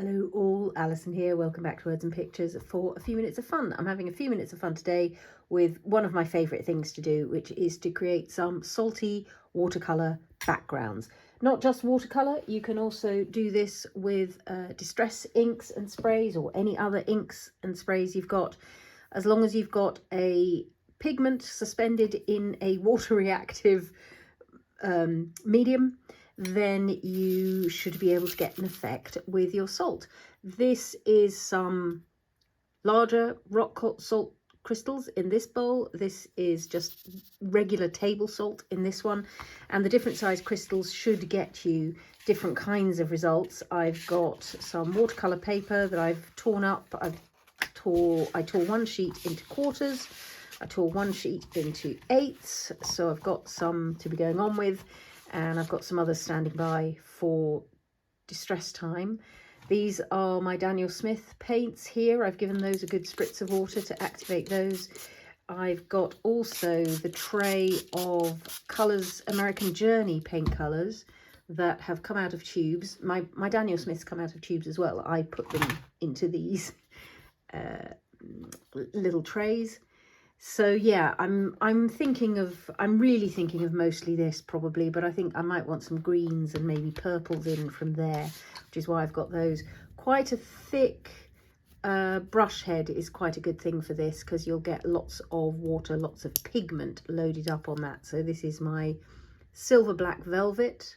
Hello all, Alison here. Welcome back to Words and Pictures for a few minutes of fun. I'm having a few minutes of fun today with one of my favourite things to do, which is to create some salty watercolour backgrounds. Not just watercolour, you can also do this with distress inks and sprays or any other inks and sprays you've got, as long as you've got a pigment suspended in a water reactive medium, then you should be able to get an effect with your salt. This is some larger rock salt crystals in this bowl. This is just regular table salt in this one, and the different size crystals should get you different kinds of results. I've got some watercolor paper that I've torn up. I tore one sheet into quarters. I tore one sheet into eighths, so I've got some to be going on with, and I've got some others standing by for distress time. These are my Daniel Smith paints here. I've given those a good spritz of water to activate those. I've got also the tray of Colours American Journey paint colours that have come out of tubes. My Daniel Smiths come out of tubes as well. I put them into these little trays. So yeah, I'm really thinking of mostly this probably, but I think I might want some greens and maybe purples in from there, which is why I've got those. Quite a thick brush head is quite a good thing for this, because you'll get lots of water, lots of pigment loaded up on that. So this is my silver black velvet,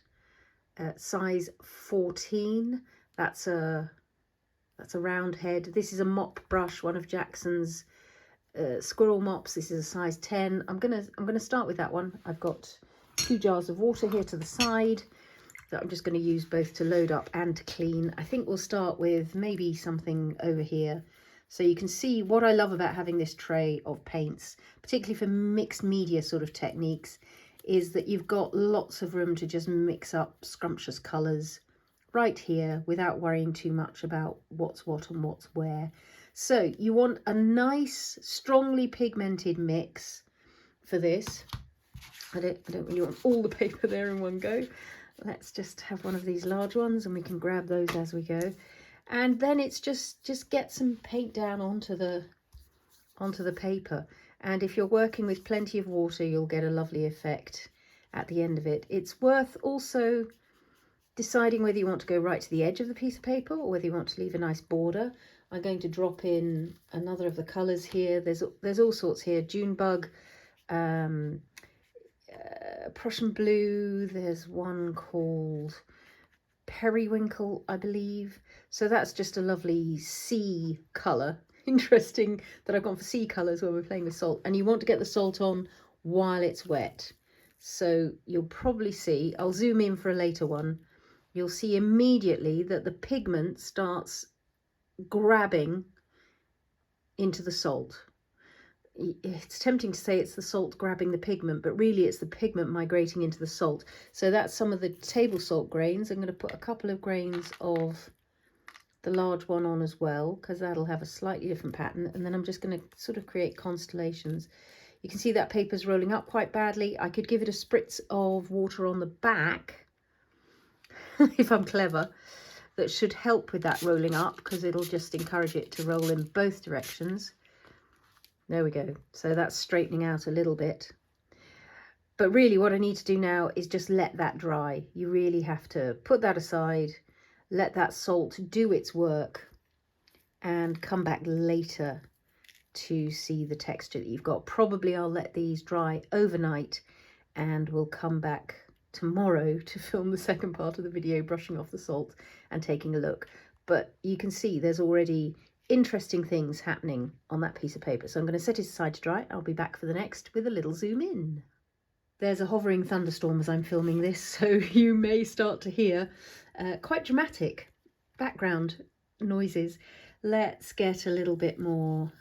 size 14. That's a round head. This is a mop brush, one of Jackson's Squirrel mops. This is a size 10. I'm gonna start with that one. I've got 2 jars of water here to the side that I'm just going to use both to load up and to clean. I think we'll start with maybe something over here, so you can see what I love about having this tray of paints, particularly for mixed media sort of techniques, is that you've got lots of room to just mix up scrumptious colours right here without worrying too much about what's what and what's where. So you want a nice, strongly pigmented mix for this. I don't really want all the paper there in one go. Let's just have one of these large ones, and we can grab those as we go. And then it's just get some paint down onto the paper. And if you're working with plenty of water, you'll get a lovely effect at the end of it. It's worth also deciding whether you want to go right to the edge of the piece of paper or whether you want to leave a nice border. I'm going to drop in another of the colours here. There's all sorts here. Junebug, Prussian blue. There's one called Periwinkle, I believe. So that's just a lovely sea colour. Interesting that I've gone for sea colours when we're playing with salt. And you want to get the salt on while it's wet. So you'll probably see, I'll zoom in for a later one, you'll see immediately that the pigment starts grabbing into the salt. It's tempting to say it's the salt grabbing the pigment, but really it's the pigment migrating into the salt. So that's some of the table salt grains. I'm going to put a couple of grains of the large one on as well, because that'll have a slightly different pattern. And then I'm just going to sort of create constellations. You can see that paper's rolling up quite badly. I could give it a spritz of water on the back if I'm clever. That should help with that rolling up, because it'll just encourage it to roll in both directions. There we go. So that's straightening out a little bit. But really what I need to do now is just let that dry. You really have to put that aside, let that salt do its work, and come back later to see the texture that you've got. Probably I'll let these dry overnight, and we'll come back tomorrow to film the second part of the video, brushing off the salt and taking a look. But you can see there's already interesting things happening on that piece of paper. So I'm going to set it aside to dry. I'll be back for the next with a little zoom in. There's a hovering thunderstorm as I'm filming this, so you may start to hear quite dramatic background noises. Let's get a little bit more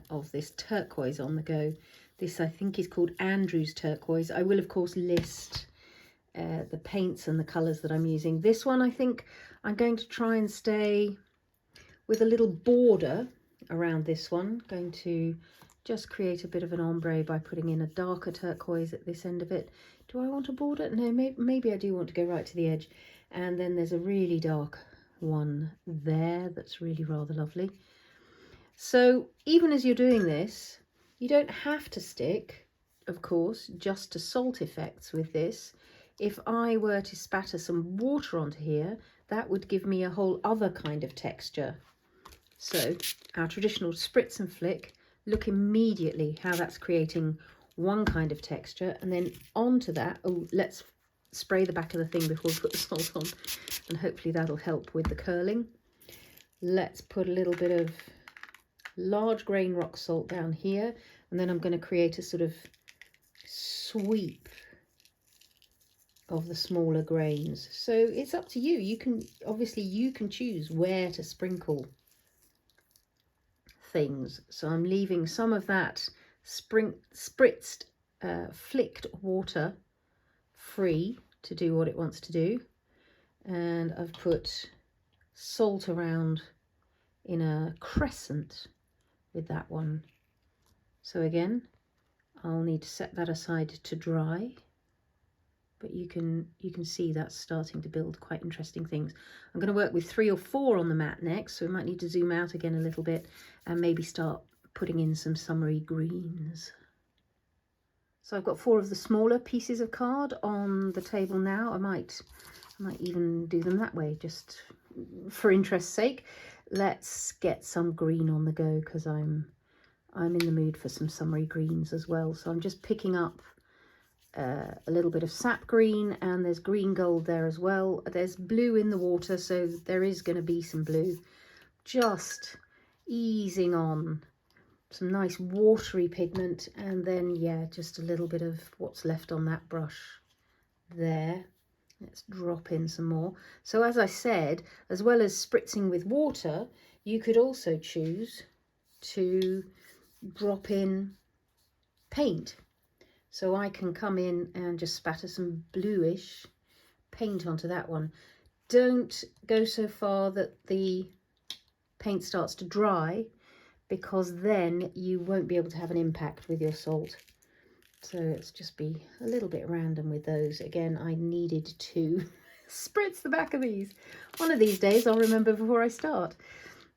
of this turquoise on the go. This I think is called Andrew's turquoise. I will of course list the paints and the colours that I'm using. This one I think I'm going to try and stay with a little border around this one. Going to just create a bit of an ombre by putting in a darker turquoise at this end of it. Do I want a border? No, maybe I do want to go right to the edge. And then there's a really dark one there that's really rather lovely. So even as you're doing this, you don't have to stick, of course, just to salt effects with this. If I were to spatter some water onto here, that would give me a whole other kind of texture. So our traditional spritz and flick, look immediately how that's creating one kind of texture, and then onto that, oh, let's spray the back of the thing before we put the salt on, and hopefully that'll help with the curling. Let's put a little bit of large grain rock salt down here, and then I'm going to create a sort of sweep of the smaller grains. So it's up to you. You can choose where to sprinkle things. So I'm leaving some of that spritzed flicked water free to do what it wants to do, and I've put salt around in a crescent with that one. So again, I'll need to set that aside to dry, but you can see that's starting to build quite interesting things. I'm going to work with 3 or 4 on the mat next, so we might need to zoom out again a little bit and maybe start putting in some summery greens. So I've got 4 of the smaller pieces of card on the table now. I might even do them that way, just for interest's sake. Let's get some green on the go, because I'm in the mood for some summery greens as well. So I'm just picking up a little bit of sap green, and there's green gold there as well. There's blue in the water, so there is going to be some blue. Just easing on some nice watery pigment, and then yeah, just a little bit of what's left on that brush there. Let's drop in some more. So as I said, as well as spritzing with water, you could also choose to drop in paint. So I can come in and just spatter some bluish paint onto that one. Don't go so far that the paint starts to dry, because then you won't be able to have an impact with your salt. So let's just be a little bit random with those. Again, I needed to spritz the back of these. One of these days I'll remember before I start.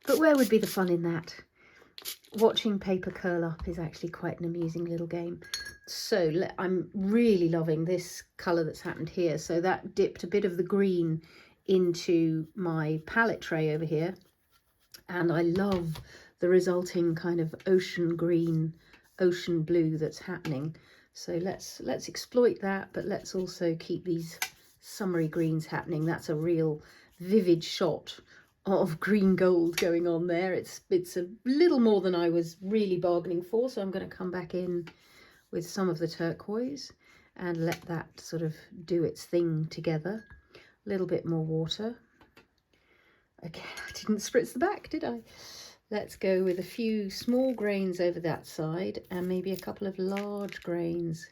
But where would be the fun in that? Watching paper curl up is actually quite an amusing little game. So I'm really loving this colour that's happened here. So that dipped a bit of the green into my palette tray over here, and I love the resulting kind of ocean green, ocean blue that's happening. So let's exploit that, but let's also keep these summery greens happening. That's a real vivid shot of green gold going on there. It's a little more than I was really bargaining for, so I'm going to come back in with some of the turquoise and let that sort of do its thing together. A little bit more water. Okay, I didn't spritz the back, did I? Let's go with a few small grains over that side, and maybe a couple of large grains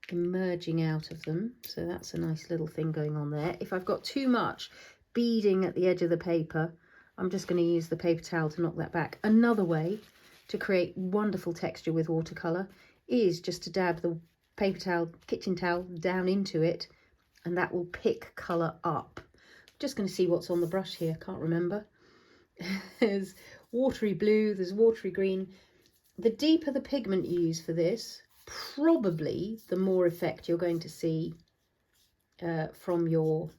emerging out of them. So that's a nice little thing going on there. If I've got too much beading at the edge of the paper, I'm just going to use the paper towel to knock that back. Another way to create wonderful texture with watercolour is just to dab the paper towel, kitchen towel, down into it, and that will pick colour up. Just going to see what's on the brush here, can't remember. There's watery blue, there's watery green. The deeper the pigment you use for this, probably the more effect you're going to see from your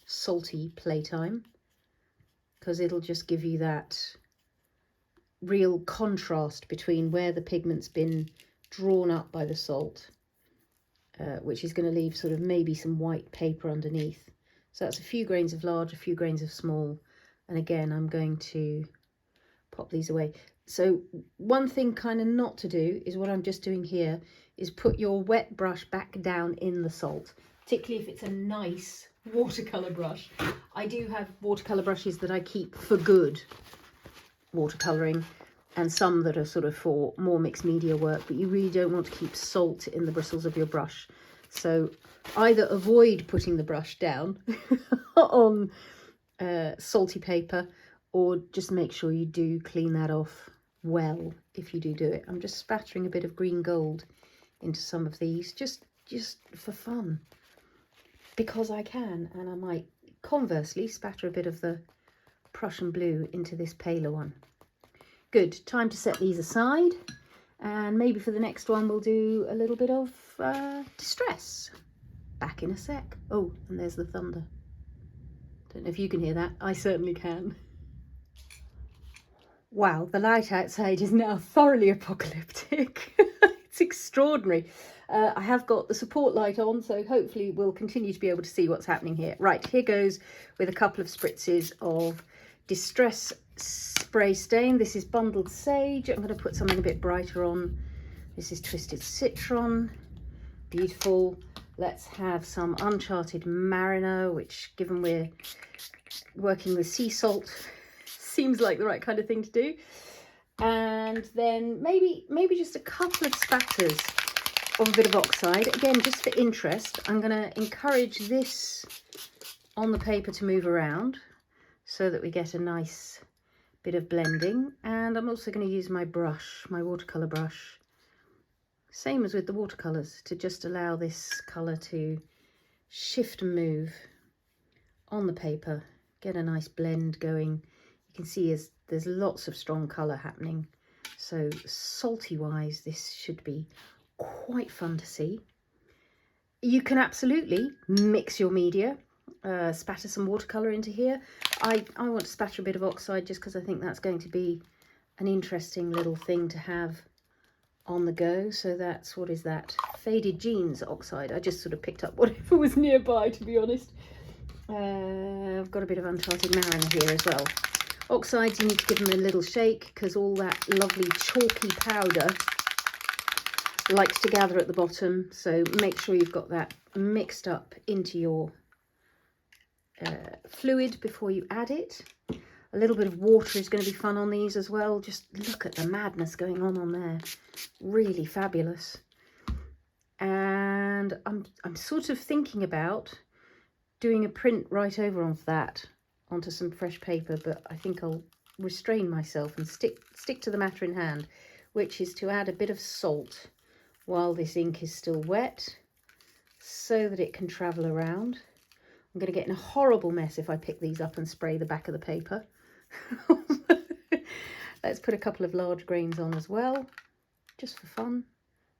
salty playtime, because it'll just give you that real contrast between where the pigment's been drawn up by the salt, which is going to leave sort of maybe some white paper underneath. So that's a few grains of large, a few grains of small, and again I'm going to pop these away. So one thing kind of not to do is what I'm just doing here, is put your wet brush back down in the salt, particularly if it's a nice watercolour brush. I do have watercolour brushes that I keep for good watercolouring, and some that are sort of for more mixed media work, but you really don't want to keep salt in the bristles of your brush. So either avoid putting the brush down on salty paper, or just make sure you do clean that off well if you do it. I'm just spattering a bit of green gold into some of these, just for fun, because I can, and I might conversely spatter a bit of the Prussian blue into this paler one. Good, time to set these aside, and maybe for the next one we'll do a little bit of distress. Back in a sec. Oh, and there's the thunder. Don't know if you can hear that. I certainly can. Wow, the light outside is now thoroughly apocalyptic. It's extraordinary. I have got the support light on, so hopefully we'll continue to be able to see what's happening here. Right, here goes with a couple of spritzes of Distress Spray Stain. This is Bundled Sage. I'm going to put something a bit brighter on. This is Twisted Citron. Beautiful. Let's have some Uncharted Mariner, which, given we're working with sea salt, seems like the right kind of thing to do. And then maybe just a couple of spatters of a bit of Oxide. Again, just for interest, I'm going to encourage this on the paper to move around so that we get a nice bit of blending. And I'm also going to use my brush, my watercolour brush, same as with the watercolours, to just allow this colour to shift and move on the paper, get a nice blend going. You can see there's lots of strong colour happening. So salty wise, this should be quite fun to see. You can absolutely mix your media, spatter some watercolour into here. I want to spatter a bit of Oxide just because I think that's going to be an interesting little thing to have on the go. So that's, what is that? Faded Jeans Oxide. I just sort of picked up whatever was nearby, to be honest. I've got a bit of Uncharted Mariner here as well. Oxides, you need to give them a little shake because all that lovely chalky powder likes to gather at the bottom. So make sure you've got that mixed up into your fluid before you add it. A little bit of water is going to be fun on these as well. Just look at the madness going on there. Really fabulous. And I'm sort of thinking about doing a print right over on that onto some fresh paper, but I think I'll restrain myself and stick to the matter in hand, which is to add a bit of salt while this ink is still wet so that it can travel around. I'm going to get in a horrible mess if I pick these up and spray the back of the paper. Let's put a couple of large grains on as well, just for fun.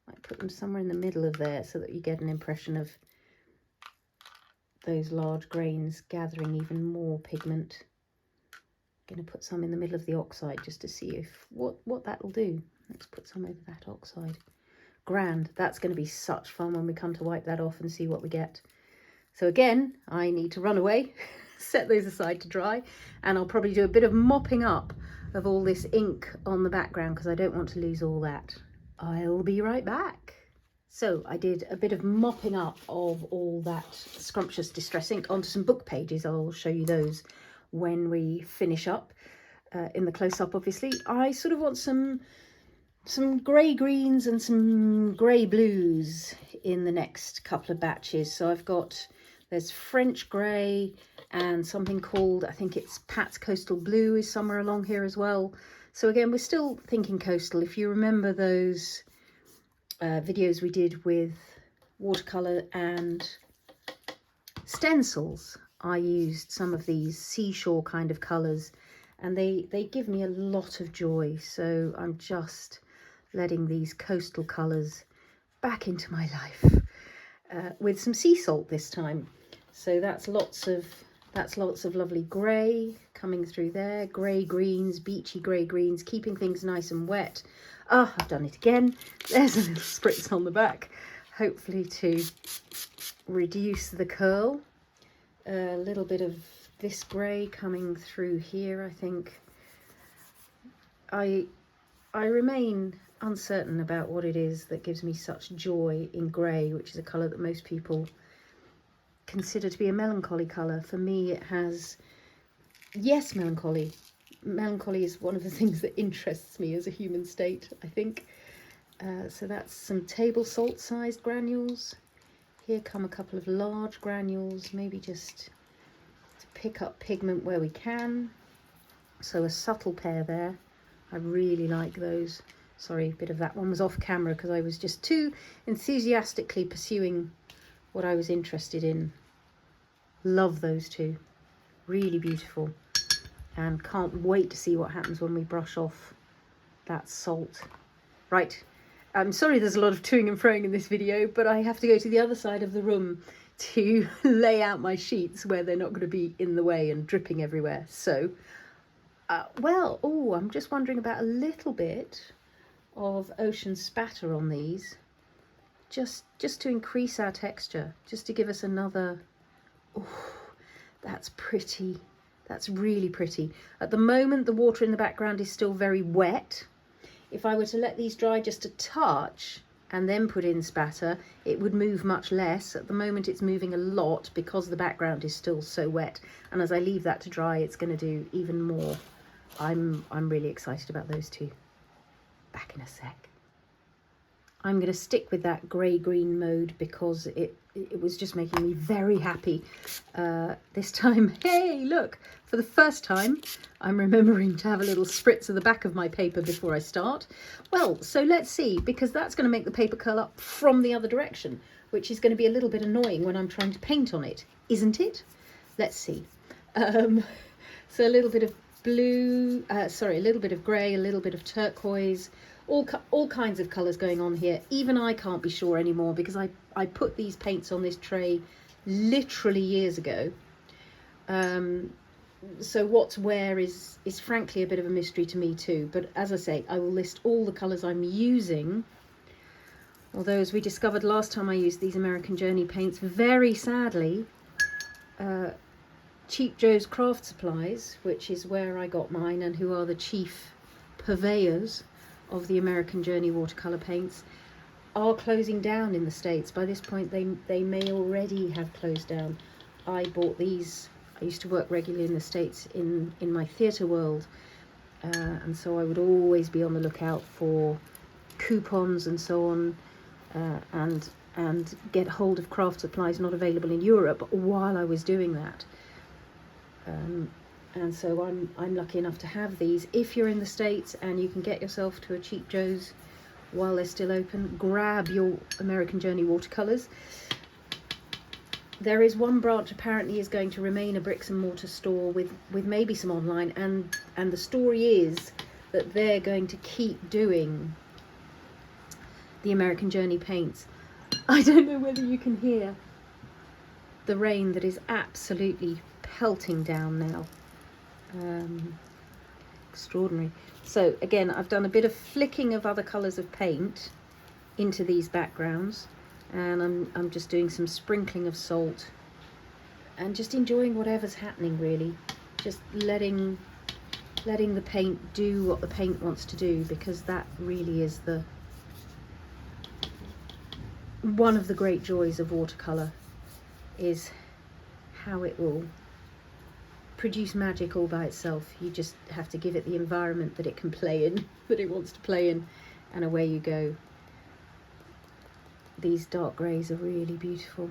Might put them somewhere in the middle of there so that you get an impression of those large grains gathering even more pigment. I'm going to put some in the middle of the Oxide just to see if what that will do. Let's put some over that Oxide. Grand. That's going to be such fun when we come to wipe that off and see what we get. So again, I need to run away, set those aside to dry, and I'll probably do a bit of mopping up of all this ink on the background because I don't want to lose all that. I'll be right back. So I did a bit of mopping up of all that scrumptious distress ink onto some book pages. I'll show you those when we finish up in the close-up, obviously. I sort of want some grey greens and some grey blues in the next couple of batches. So there's French grey and something called, I think it's Pat's Coastal Blue is somewhere along here as well. So again, we're still thinking coastal. If you remember those videos we did with watercolour and stencils, I used some of these seashore kind of colours, and they give me a lot of joy. So I'm just letting these coastal colours back into my life with some sea salt this time. So that's lots of lovely grey coming through there, grey greens, beachy grey greens, keeping things nice and wet. Ah, I've done it again. There's a little spritz on the back, hopefully to reduce the curl. A little bit of this grey coming through here, I think. I remain uncertain about what it is that gives me such joy in grey, which is a colour that most people consider to be a melancholy colour. For me, it has, yes, melancholy. Melancholy is one of the things that interests me as a human state, I think. So that's some table salt sized granules. Here come a couple of large granules, maybe just to pick up pigment where we can. So a subtle pair there. I really like those. Sorry, a bit of that one was off camera because I was just too enthusiastically pursuing what I was interested in. Love those two. Really beautiful. and can't wait to see what happens when we brush off that salt. Right, I'm sorry there's a lot of toing and froing in this video, but I have to go to the other side of the room to lay out my sheets where they're not going to be in the way and dripping everywhere. So, well, oh, I'm just wondering about a little bit of ocean spatter on these, just to increase our texture, just to give us another, oh, that's pretty. That's really pretty. At the moment, the water in the background is still very wet. If I were to let these dry just a touch and then put in spatter, it would move much less. At the moment, it's moving a lot because the background is still so wet. And as I leave that to dry, it's going to do even more. I'm really excited about those two. Back in a sec. I'm going to stick with that grey-green mode because it was just making me very happy this time. Hey, look, for the first time, I'm remembering to have a little spritz of the back of my paper before I start. Well, so let's see, because that's going to make the paper curl up from the other direction, which is going to be a little bit annoying when I'm trying to paint on it, isn't it? Let's see. So a little bit of blue, a little bit of grey, a little bit of turquoise, all kinds of colours going on here. Even I can't be sure anymore because I put these paints on this tray literally years ago. So what's where is frankly a bit of a mystery to me too. But as I say, I will list all the colours I'm using. Although, as we discovered last time I used these American Journey paints, very sadly, Cheap Joe's Craft Supplies, which is where I got mine and who are the chief purveyors of the American Journey watercolour paints, are closing down in the States. By this point, they may already have closed down. I bought these. I used to work regularly in the States in my theatre world, and so I would always be on the lookout for coupons and so on, and get hold of craft supplies not available in Europe while I was doing that. And so I'm lucky enough to have these. If you're in the States and you can get yourself to a Cheap Joe's while they're still open, grab your American Journey watercolours. There is one branch apparently is going to remain a bricks and mortar store with maybe some online, and the story is that they're going to keep doing the American Journey paints. I don't know whether you can hear the rain that is absolutely pelting down now. Extraordinary. So again, I've done a bit of flicking of other colours of paint into these backgrounds, and I'm just doing some sprinkling of salt and just enjoying whatever's happening, really. Just letting the paint do what the paint wants to do, because that really is one of the great joys of watercolour, is how it will produce magic all by itself. You just have to give it the environment that it can play in, that it wants to play in, and away you go. These dark greys are really beautiful.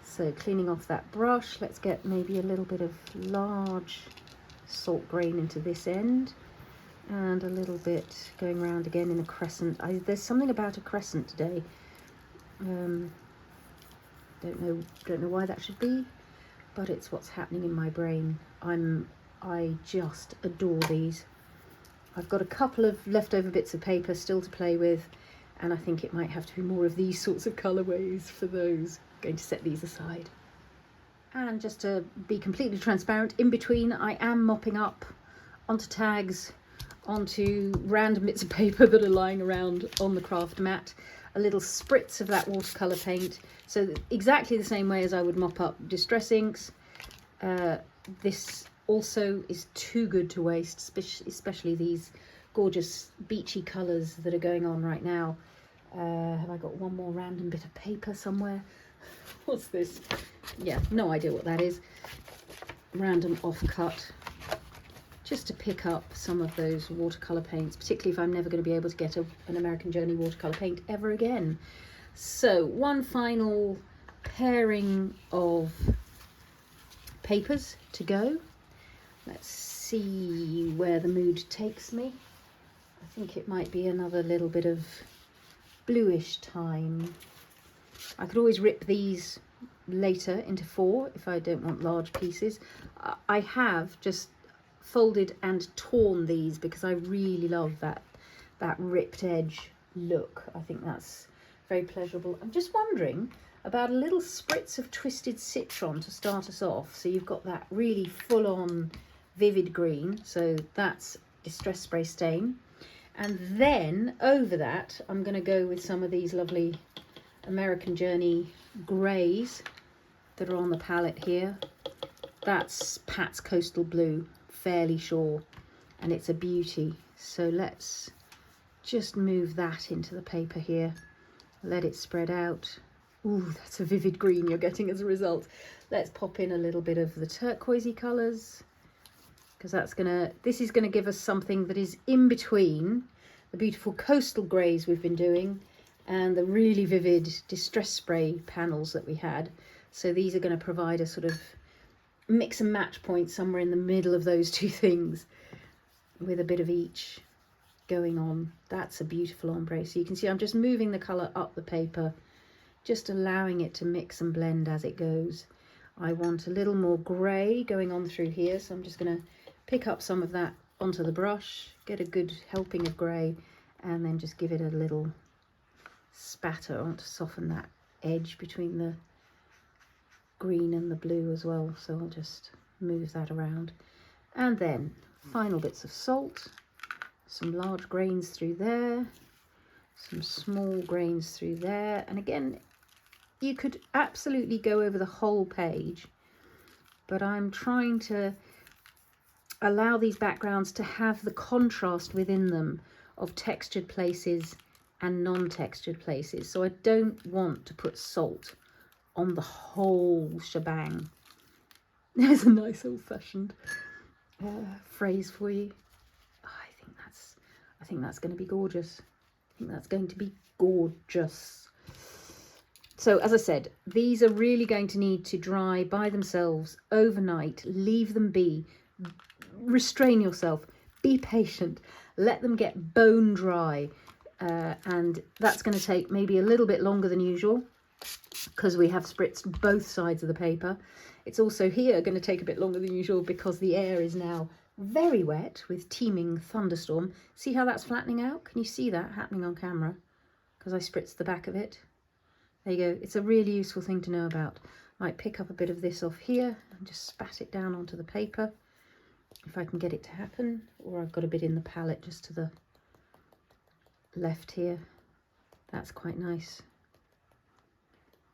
So cleaning off that brush, let's get maybe a little bit of large salt grain into this end, and a little bit going around again in a crescent. There's something about a crescent today. Don't know why that should be, but it's what's happening in my brain. I just adore these. I've got a couple of leftover bits of paper still to play with, and I think it might have to be more of these sorts of colourways for those. I'm going to set these aside. And just to be completely transparent, in between I am mopping up onto tags, onto random bits of paper that are lying around on the craft mat, a little spritz of that watercolour paint. So exactly the same way as I would mop up distress inks. This also is too good to waste, especially these gorgeous beachy colours that are going on right now. Have I got one more random bit of paper somewhere? What's this? Yeah, no idea what that is. Random offcut. Just to pick up some of those watercolour paints, particularly if I'm never going to be able to get an American Journey watercolour paint ever again. So one final pairing of papers to go. Let's see where the mood takes me. I think it might be another little bit of bluish time. I could always rip these later into 4 if I don't want large pieces. I have, just folded and torn these because I really love that ripped edge look. I think that's very pleasurable. I'm just wondering about a little spritz of twisted citron to start us off. So you've got that really full-on vivid green, so that's Distress Spray Stain. And then over that I'm going to go with some of these lovely American Journey greys that are on the palette here. That's Pat's Coastal Blue, fairly sure, and it's a beauty. So let's just move that into the paper here, let it spread out. Ooh, that's a vivid green you're getting as a result. Let's pop in a little bit of the turquoisey colours, because this is gonna give us something that is in between the beautiful coastal greys we've been doing and the really vivid Distress Spray panels that we had. So these are going to provide a sort of mix and match point somewhere in the middle of those two things, with a bit of each going on. That's a beautiful ombre. So you can see I'm just moving the colour up the paper, just allowing it to mix and blend as it goes. I want a little more grey going on through here, so I'm just going to pick up some of that onto the brush, get a good helping of grey, and then just give it a little spatter. I want to soften that edge between the green and the blue as well, so I'll just move that around. And then final bits of salt, some large grains through there, some small grains through there, and again you could absolutely go over the whole page, but I'm trying to allow these backgrounds to have the contrast within them of textured places and non-textured places. So I don't want to put salt on the whole shebang. There's a nice old-fashioned phrase for you. I think that's going to be gorgeous. I think that's going to be gorgeous. So as I said, these are really going to need to dry by themselves overnight. Leave them be. Restrain yourself. Be patient. Let them get bone dry. And that's going to take maybe a little bit longer than usual because we have spritzed both sides of the paper. It's also here going to take a bit longer than usual because the air is now very wet with teeming thunderstorm. See how that's flattening out? Can you see that happening on camera? Because I spritzed the back of it. There you go. It's a really useful thing to know about. Might pick up a bit of this off here and just spat it down onto the paper if I can get it to happen. Or I've got a bit in the palette just to the left here. That's quite nice.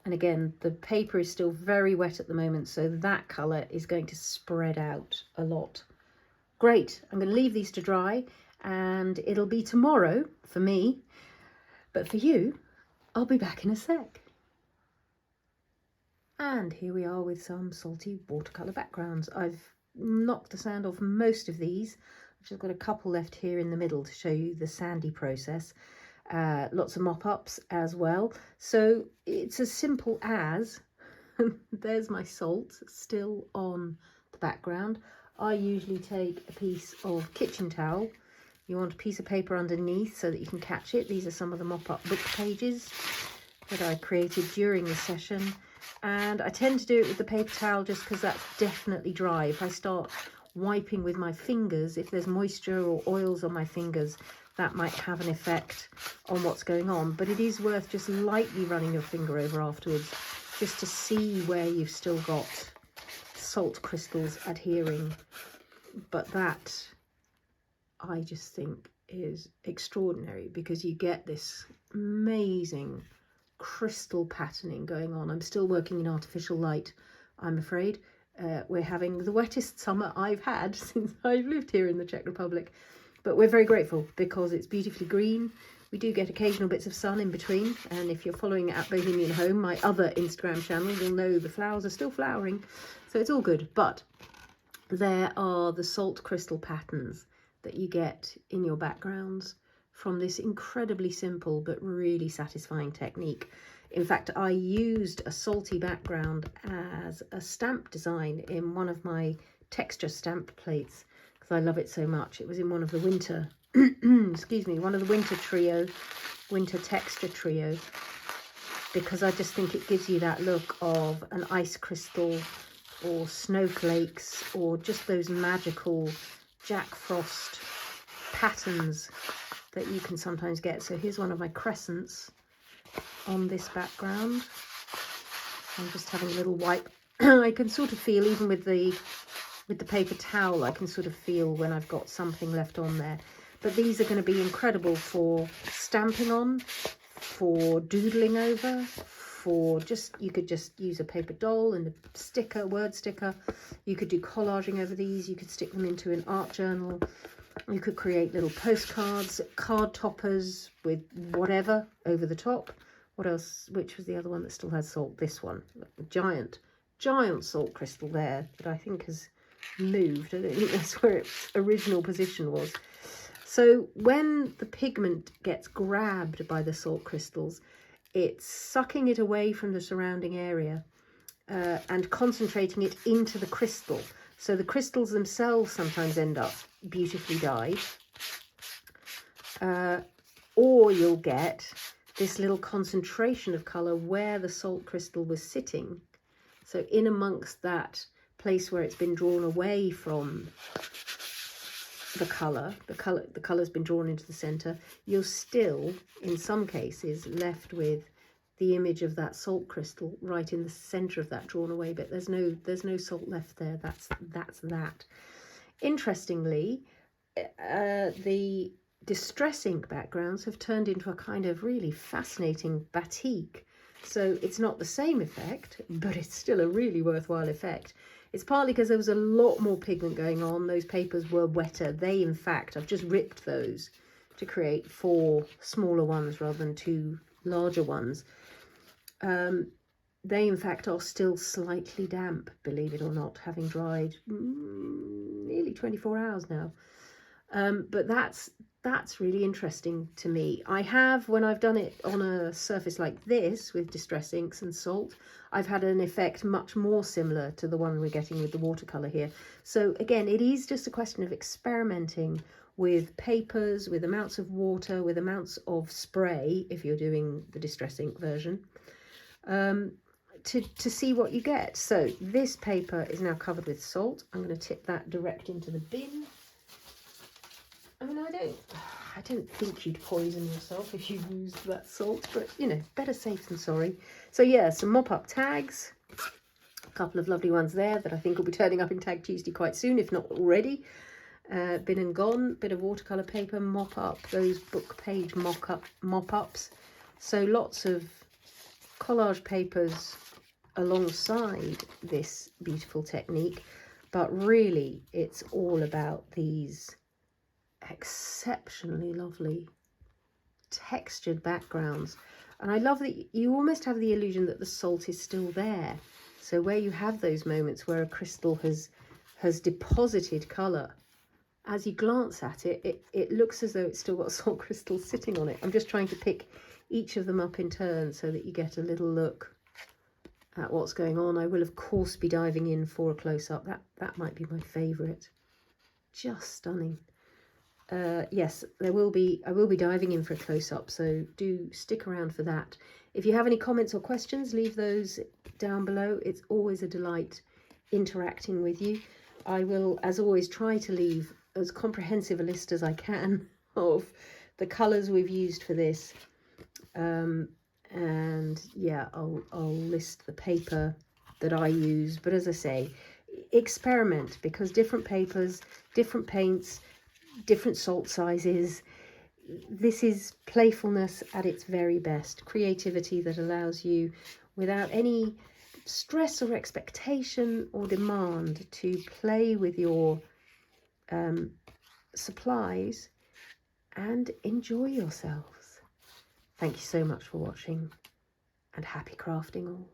And again, the paper is still very wet at the moment, so that colour is going to spread out a lot. Great. I'm going to leave these to dry, and it'll be tomorrow for me, but for you, I'll be back in a sec. And here we are with some salty watercolour backgrounds. I've knocked the sand off most of these. I've just got a couple left here in the middle to show you the sandy process. Lots of mop-ups as well. So it's as simple as, there's my salt still on the background. I usually take a piece of kitchen towel. You want a piece of paper underneath so that you can catch it. These are some of the mop-up book pages that I created during the session. And I tend to do it with the paper towel just because that's definitely dry. If I start wiping with my fingers, if there's moisture or oils on my fingers, that might have an effect on what's going on. But it is worth just lightly running your finger over afterwards just to see where you've still got salt crystals adhering. But that, I just think, is extraordinary because you get this amazing crystal patterning going on. I'm still working in artificial light, I'm afraid. We're having the wettest summer I've had since I've lived here in the Czech Republic, but we're very grateful because it's beautifully green. We do get occasional bits of sun in between, and if you're following at Bohemian Home, my other Instagram channel, you'll know the flowers are still flowering, so it's all good. But there are the salt crystal patterns that you get in your backgrounds from this incredibly simple but really satisfying technique. In fact, I used a salty background as a stamp design in one of my texture stamp plates because I love it so much. It was in one of the winter, excuse me, one of the winter texture trio, because I just think it gives you that look of an ice crystal or snowflakes or just those magical Jack Frost patterns that you can sometimes get. So here's one of my crescents on this background. I'm just having a little wipe. I can sort of feel, even with the paper towel, I can sort of feel when I've got something left on there. But these are going to be incredible for stamping on, for doodling over, for just, you could just use a paper doll and a sticker, word sticker. You could do collaging over these. You could stick them into an art journal. You could create little postcards, card toppers with whatever over the top. What else? Which was the other one that still has salt? This one, a giant salt crystal there that I think has moved. I don't think that's where its original position was. So when the pigment gets grabbed by the salt crystals, it's sucking it away from the surrounding area and concentrating it into the crystal. So the crystals themselves sometimes end up beautifully dyed. Or you'll get this little concentration of colour where the salt crystal was sitting. So in amongst that place where it's been drawn away from the colour's been drawn into the centre, you're still, in some cases, left with the image of that salt crystal right in the centre of that drawn away bit. There's no salt left there. That's that. Interestingly, the distress ink backgrounds have turned into a kind of really fascinating batik. So it's not the same effect, but it's still a really worthwhile effect. It's partly because there was a lot more pigment going on. Those papers were wetter. They, in fact, I've just ripped those to create 4 smaller ones rather than 2 larger ones. They, in fact, are still slightly damp, believe it or not, having dried nearly 24 hours now. But that's really interesting to me. I have, when I've done it on a surface like this with distress inks and salt, I've had an effect much more similar to the one we're getting with the watercolour here. So again, it is just a question of experimenting with papers, with amounts of water, with amounts of spray, if you're doing the distress ink version, to see what you get. So this paper is now covered with salt. I'm going to tip that direct into the bin. I mean, I don't think you'd poison yourself if you used that salt, but, you know, better safe than sorry. So, yeah, some mop-up tags. A couple of lovely ones there that I think will be turning up in Tag Tuesday quite soon, if not already. Been and gone. Bit of watercolour paper, mop-up, those book page mop-ups. So lots of collage papers alongside this beautiful technique. But really, it's all about these exceptionally lovely textured backgrounds, and I love that you almost have the illusion that the salt is still there. So where you have those moments where a crystal has deposited colour, as you glance at it, it looks as though it's still got salt crystals sitting on it. I'm just trying to pick each of them up in turn so that you get a little look at what's going on. I will of course be diving in for a close-up. That might be my favourite. Just stunning. Yes, I will be diving in for a close-up, so do stick around for that. If you have any comments or questions, leave those down below. It's always a delight interacting with you. I will, as always, try to leave as comprehensive a list as I can of the colours we've used for this. And yeah, I'll list the paper that I use. But as I say, experiment, because different papers, different paints, different salt sizes. This is playfulness at its very best. Creativity that allows you, without any stress or expectation or demand, to play with your supplies and enjoy yourselves. Thank you so much for watching, and happy crafting all.